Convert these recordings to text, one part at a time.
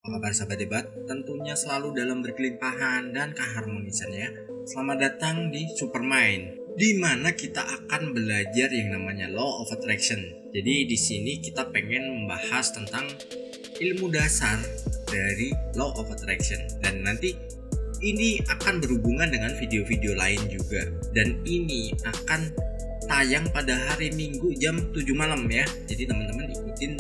Apa kabar sahabat debat? Tentunya selalu dalam berkelimpahan dan keharmonisan ya. Selamat datang di Supermind, di mana kita akan belajar yang namanya Law of Attraction. Jadi di sini kita pengen membahas tentang ilmu dasar dari Law of Attraction, dan nanti ini akan berhubungan dengan video-video lain juga. Dan ini akan tayang pada hari Minggu jam 7 malam ya. Jadi teman-teman ikutin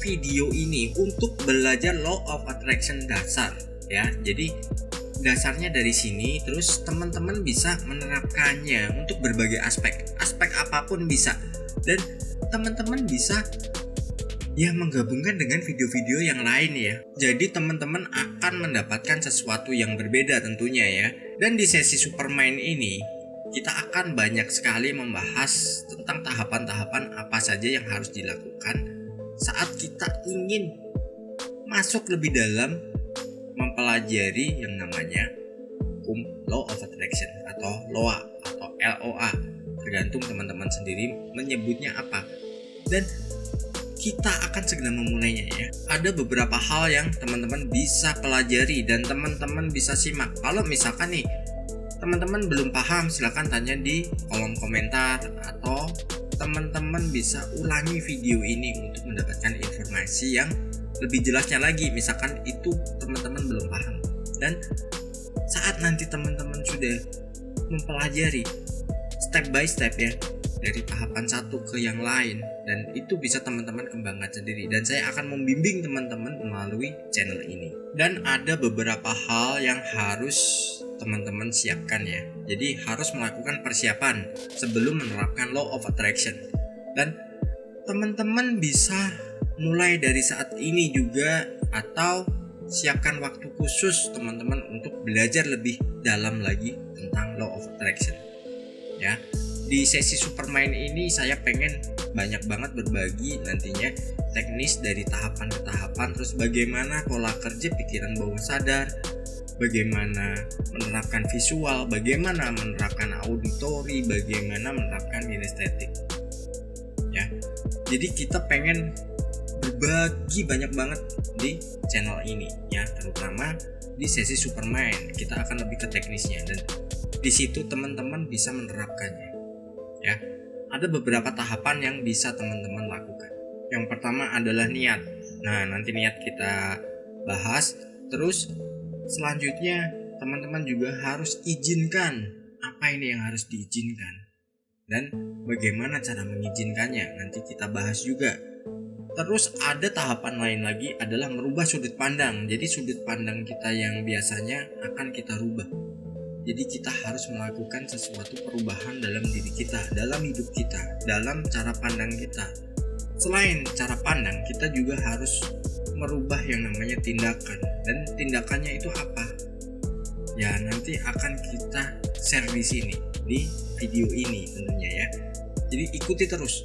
video ini untuk belajar Law of Attraction dasar ya. Jadi dasarnya dari sini, terus teman-teman bisa menerapkannya untuk berbagai aspek apapun bisa, dan teman-teman bisa ya menggabungkan dengan video-video yang lain ya. Jadi teman-teman akan mendapatkan sesuatu yang berbeda tentunya ya. Dan di sesi Supermind ini kita akan banyak sekali membahas tentang tahapan-tahapan apa saja yang harus dilakukan saat kita ingin masuk lebih dalam mempelajari yang namanya hukum Law of Attraction atau LOA atau LOA, tergantung teman-teman sendiri menyebutnya apa. Dan kita akan segera memulainya ya. Ada beberapa hal yang teman-teman bisa pelajari dan teman-teman bisa simak. Kalau misalkan nih teman-teman belum paham, silahkan tanya di kolom komentar, atau teman-teman bisa ulangi video ini untuk mendapatkan informasi yang lebih jelasnya lagi, misalkan itu teman-teman belum paham. Dan saat nanti teman-teman sudah mempelajari step by step ya, dari tahapan satu ke yang lain, dan itu bisa teman-teman kembangkan sendiri, dan saya akan membimbing teman-teman melalui channel ini. Dan ada beberapa hal yang harus teman-teman siapkan ya. Jadi harus melakukan persiapan sebelum menerapkan Law of Attraction. Dan teman-teman bisa mulai dari saat ini juga, atau siapkan waktu khusus teman-teman untuk belajar lebih dalam lagi tentang Law of Attraction ya. Di sesi Supermind ini saya pengen banyak banget berbagi nantinya teknis dari tahapan ke tahapan, terus bagaimana pola kerja pikiran bawah sadar, bagaimana menerapkan visual, bagaimana menerapkan auditori, bagaimana menerapkan kinestetik ya. Jadi kita pengen berbagi banyak banget di channel ini ya, terutama di sesi Supermind kita akan lebih ke teknisnya, dan di situ teman-teman bisa menerapkannya ya. Ada beberapa tahapan yang bisa teman-teman lakukan. Yang pertama adalah niat. Nah, nanti niat kita bahas. Terus selanjutnya teman-teman juga harus izinkan apa ini yang harus diizinkan, dan bagaimana cara mengizinkannya nanti kita bahas juga. Terus ada tahapan lain lagi adalah merubah sudut pandang. Jadi sudut pandang kita yang biasanya akan kita rubah. Jadi kita harus melakukan sesuatu perubahan dalam diri kita, dalam hidup kita, dalam cara pandang kita. Selain cara pandang, kita juga harus merubah yang namanya tindakan. Dan tindakannya itu apa? Ya nanti akan kita share di sini, di video ini tentunya ya. Jadi ikuti terus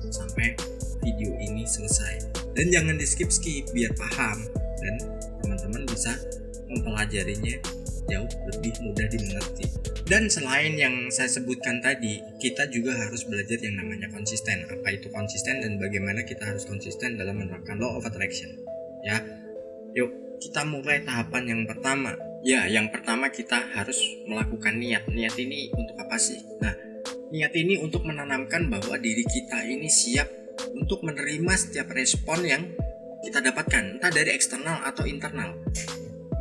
sampai video ini selesai. Dan jangan di skip-skip biar paham, dan teman-teman bisa mempelajarinya jauh lebih mudah dimengerti. Dan selain yang saya sebutkan tadi, kita juga harus belajar yang namanya konsisten. Apa itu konsisten dan bagaimana kita harus konsisten dalam menerapkan Law of Attraction ya. Yuk kita mulai tahapan yang pertama ya. Yang pertama kita harus melakukan niat. Niat ini untuk apa sih? Nah, niat ini untuk menanamkan bahwa diri kita ini siap untuk menerima setiap respon yang kita dapatkan, entah dari eksternal atau internal.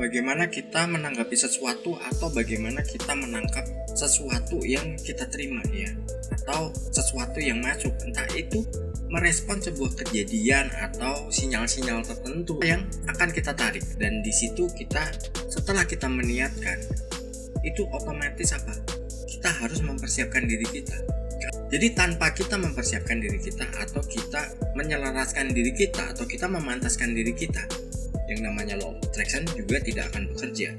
Bagaimana kita menanggapi sesuatu, atau bagaimana kita menangkap sesuatu yang kita terima ya, atau sesuatu yang masuk, entah itu merespon sebuah kejadian atau sinyal-sinyal tertentu yang akan kita tarik. Dan di situ kita, setelah kita meniatkan, itu otomatis apa? Kita harus mempersiapkan diri kita. Jadi tanpa kita mempersiapkan diri kita, atau kita menyelaraskan diri kita, atau kita memantaskan diri kita, yang namanya Law of Attraction juga tidak akan bekerja.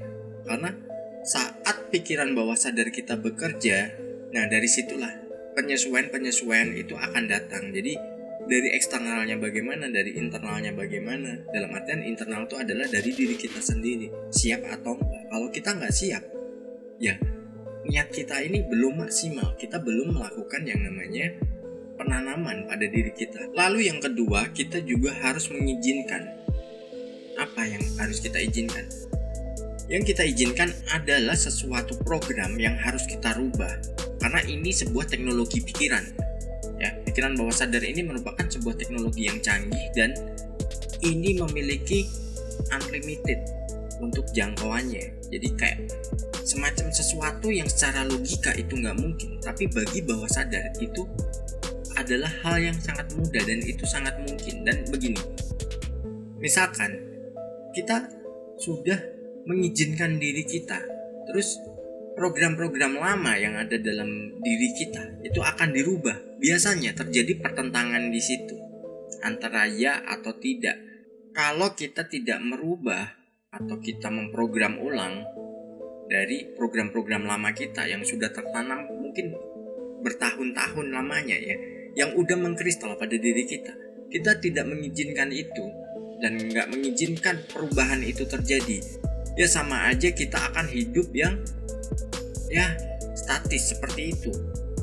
Karena saat pikiran bawah sadar kita bekerja, nah dari situlah penyesuaian itu akan datang. Jadi dari eksternalnya bagaimana, dari internalnya bagaimana. Dalam artian internal itu adalah dari diri kita sendiri, siap atau enggak. Kalau kita nggak siap, ya niat kita ini belum maksimal, kita belum melakukan yang namanya penanaman pada diri kita. Lalu yang kedua, kita juga harus mengizinkan apa yang harus kita izinkan? Yang kita izinkan adalah sesuatu program yang harus kita rubah, karena ini sebuah teknologi pikiran. Ya, pikiran bawah sadar ini merupakan sebuah teknologi yang canggih dan ini memiliki unlimited untuk jangkauannya. Jadi kayak semacam sesuatu yang secara logika itu nggak mungkin, tapi bagi bawah sadar itu adalah hal yang sangat mudah dan itu sangat mungkin. Dan begini, misalkan kita sudah mengizinkan diri kita, terus program-program lama yang ada dalam diri kita itu akan dirubah. Biasanya terjadi pertentangan di situ antara ya atau tidak. Kalau kita tidak merubah atau kita memprogram ulang dari program-program lama kita yang sudah tertanam mungkin bertahun-tahun lamanya ya, yang udah mengkristal pada diri kita, kita tidak mengizinkan itu dan nggak mengizinkan perubahan itu terjadi, ya sama aja kita akan hidup yang ya statis seperti itu.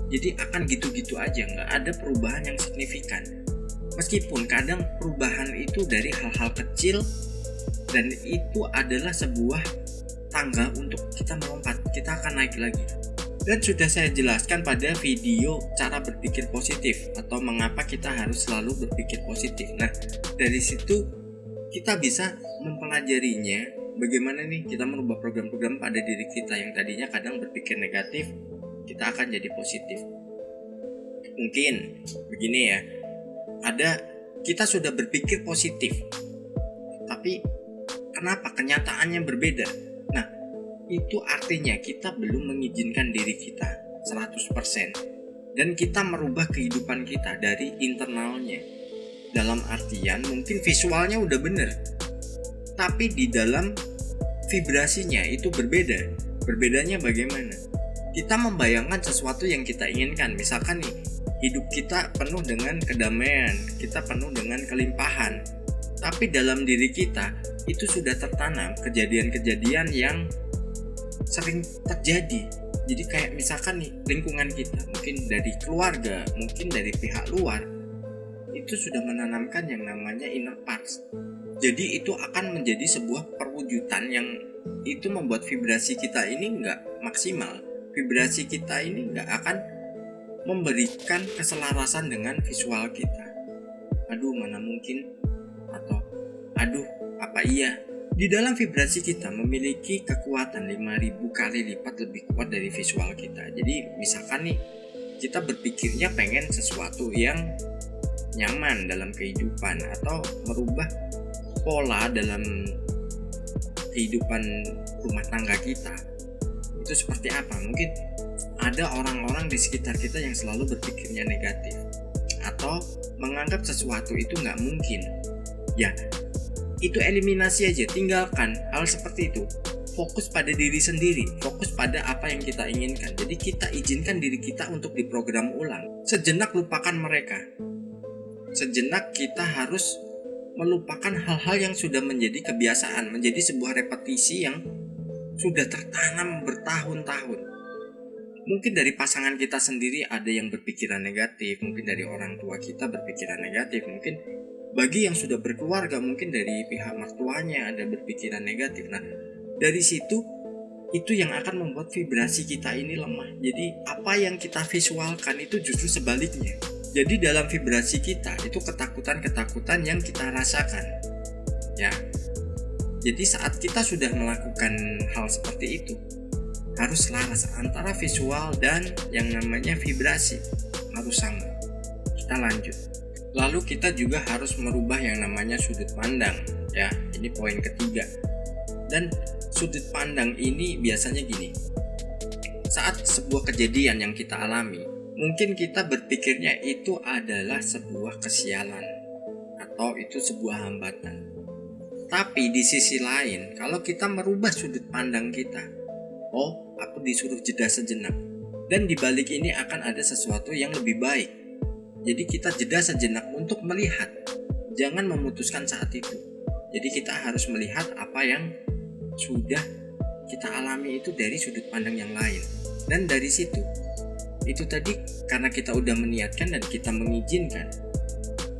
Jadi akan gitu-gitu aja, nggak ada perubahan yang signifikan. Meskipun kadang perubahan itu dari hal-hal kecil dan itu adalah sebuah tangga untuk kita melompat, kita akan naik lagi. Dan sudah saya jelaskan pada video cara berpikir positif atau mengapa kita harus selalu berpikir positif. Nah, dari situ kita bisa mempelajarinya, bagaimana nih kita merubah program-program pada diri kita yang tadinya kadang berpikir negatif, kita akan jadi positif. Mungkin begini ya, kita sudah berpikir positif, tapi kenapa kenyataannya berbeda? Nah, itu artinya kita belum mengizinkan diri kita 100% dan kita merubah kehidupan kita dari internalnya. Dalam artian mungkin visualnya udah bener, tapi di dalam vibrasinya itu berbeda. Berbedanya bagaimana? Kita membayangkan sesuatu yang kita inginkan. Misalkan nih, hidup kita penuh dengan kedamaian, kita penuh dengan kelimpahan, tapi dalam diri kita itu sudah tertanam kejadian-kejadian yang sering terjadi. Jadi kayak misalkan nih, lingkungan kita, mungkin dari keluarga, mungkin dari pihak luar, itu sudah menanamkan yang namanya inner parts. Jadi itu akan menjadi sebuah perwujudan yang itu membuat vibrasi kita ini nggak maksimal. Vibrasi kita ini nggak akan memberikan keselarasan dengan visual kita. Aduh, mana mungkin, atau aduh, apa iya? Di dalam vibrasi kita memiliki kekuatan 5000 kali lipat lebih kuat dari visual kita. Jadi misalkan nih, kita berpikirnya pengen sesuatu yang nyaman dalam kehidupan atau merubah pola dalam kehidupan rumah tangga kita. Itu seperti apa? Mungkin ada orang-orang di sekitar kita yang selalu berpikirnya negatif atau menganggap sesuatu itu nggak mungkin. Ya, itu eliminasi aja, tinggalkan hal seperti itu. Fokus pada diri sendiri, fokus pada apa yang kita inginkan. Jadi kita izinkan diri kita untuk diprogram ulang. Sejenak lupakan mereka. Sejenak kita harus melupakan hal-hal yang sudah menjadi kebiasaan, menjadi sebuah repetisi yang sudah tertanam bertahun-tahun. Mungkin dari pasangan kita sendiri ada yang berpikiran negatif, mungkin dari orang tua kita berpikiran negatif, mungkin bagi yang sudah berkeluarga, mungkin dari pihak mertuanya ada berpikiran negatif. Nah, dari situ itu yang akan membuat vibrasi kita ini lemah. Jadi apa yang kita visualkan itu justru sebaliknya. Jadi dalam vibrasi kita itu ketakutan-ketakutan yang kita rasakan. Ya. Jadi saat kita sudah melakukan hal seperti itu, harus selaras antara visual dan yang namanya vibrasi, harus sama. Kita lanjut. Lalu kita juga harus merubah yang namanya sudut pandang. Ya, ini poin ketiga. Dan sudut pandang ini biasanya gini. Saat sebuah kejadian yang kita alami, mungkin kita berpikirnya itu adalah sebuah kesialan atau itu sebuah hambatan. Tapi di sisi lain, kalau kita merubah sudut pandang kita, oh, aku disuruh jeda sejenak, dan di balik ini akan ada sesuatu yang lebih baik. Jadi kita jeda sejenak untuk melihat, jangan memutuskan saat itu. Jadi kita harus melihat apa yang sudah kita alami itu dari sudut pandang yang lain. Dan dari situ, itu tadi karena kita udah meniatkan dan kita mengizinkan.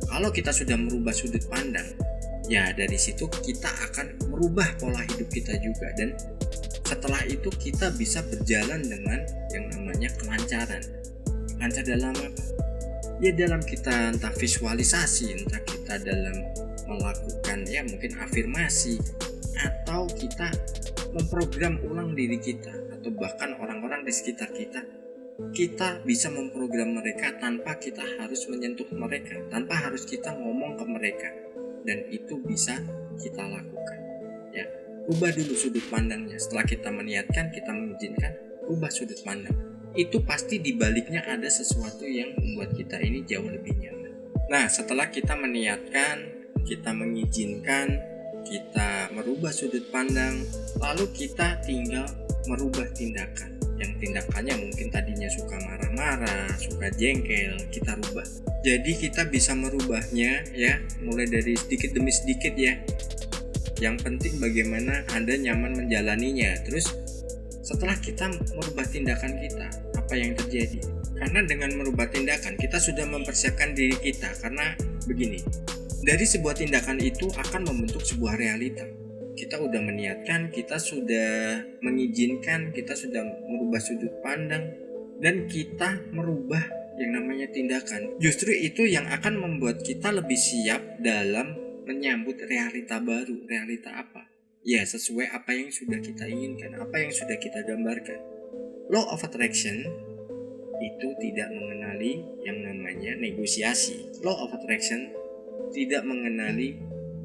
Kalau kita sudah merubah sudut pandang, Ya dari situ kita akan merubah pola hidup kita juga, dan setelah itu kita bisa berjalan dengan yang namanya kelancaran. Lancar dalam apa? Ya dalam kita entah visualisasi, entah kita dalam melakukan ya mungkin afirmasi, atau kita memprogram ulang diri kita, atau bahkan orang-orang di sekitar kita bisa memprogram mereka tanpa kita harus menyentuh mereka, tanpa harus kita ngomong ke mereka, dan itu bisa kita lakukan. Ya, ubah dulu sudut pandangnya. Setelah kita meniatkan, kita mengizinkan, ubah sudut pandang. Itu pasti di baliknya ada sesuatu yang membuat kita ini jauh lebih nyaman. Nah, setelah kita meniatkan, kita mengizinkan, kita merubah sudut pandang, lalu kita tinggal merubah tindakan. Yang tindakannya mungkin tadinya suka marah-marah, suka jengkel, kita rubah. Jadi kita bisa merubahnya ya, mulai dari sedikit demi sedikit ya. Yang penting bagaimana Anda nyaman menjalaninya. Terus setelah kita merubah tindakan kita, apa yang terjadi? Karena dengan merubah tindakan, kita sudah mempersiapkan diri kita. Karena begini, dari sebuah tindakan itu akan membentuk sebuah realita. Kita sudah meniatkan, kita sudah mengizinkan, kita sudah merubah sudut pandang, dan kita merubah yang namanya tindakan. Justru itu yang akan membuat kita lebih siap dalam menyambut realita baru. Realita apa? Ya sesuai apa yang sudah kita inginkan, apa yang sudah kita gambarkan. Law of Attraction itu tidak mengenali yang namanya negosiasi. Law of Attraction tidak mengenali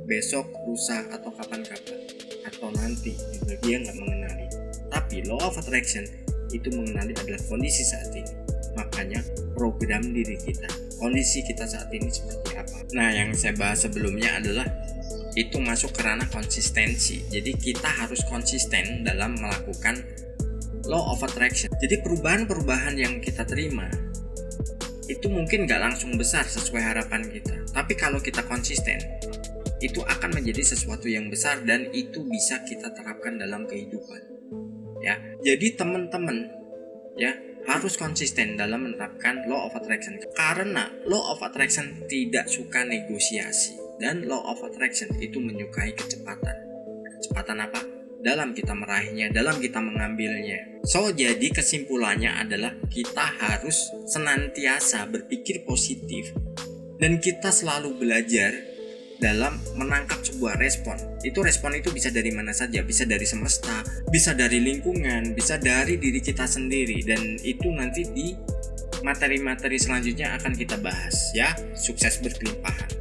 besok, lusa, atau kapan-kapan, atau nanti juga dia nggak mengenali. Tapi Law of Attraction itu mengenali adalah kondisi saat ini. Makanya program diri kita, kondisi kita saat ini seperti apa. Nah yang saya bahas sebelumnya adalah itu masuk ke ranah konsistensi. Jadi kita harus konsisten dalam melakukan Law of Attraction. Jadi perubahan-perubahan yang kita terima itu mungkin gak langsung besar sesuai harapan kita, tapi kalau kita konsisten itu akan menjadi sesuatu yang besar, dan itu bisa kita terapkan dalam kehidupan ya. Jadi teman-teman ya harus konsisten dalam menerapkan Law of Attraction, karena Law of Attraction tidak suka negosiasi. Dan Law of Attraction itu menyukai kecepatan. Kecepatan apa? Dalam kita meraihnya, dalam kita mengambilnya. So, jadi kesimpulannya adalah kita harus senantiasa berpikir positif, dan kita selalu belajar dalam menangkap sebuah respon. Respon itu bisa dari mana saja, bisa dari semesta, bisa dari lingkungan, bisa dari diri kita sendiri, dan itu nanti di materi-materi selanjutnya akan kita bahas ya. Sukses berkelimpahan.